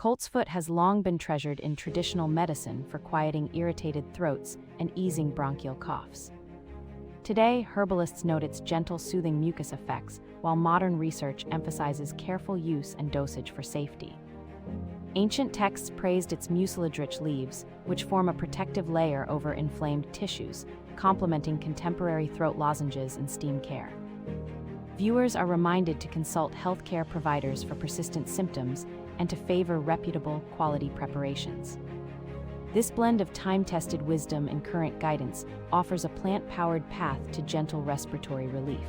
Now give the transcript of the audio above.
Coltsfoot has long been treasured in traditional medicine for quieting irritated throats and easing bronchial coughs. Today, herbalists note its gentle, soothing mucus effects, while modern research emphasizes careful use and dosage for safety. Ancient texts praised its mucilage-rich leaves, which form a protective layer over inflamed tissues, complementing contemporary throat lozenges and steam care. Viewers are reminded to consult healthcare providers for persistent symptoms and to favor reputable, quality preparations. This blend of time-tested wisdom and current guidance offers a plant-powered path to gentle respiratory relief.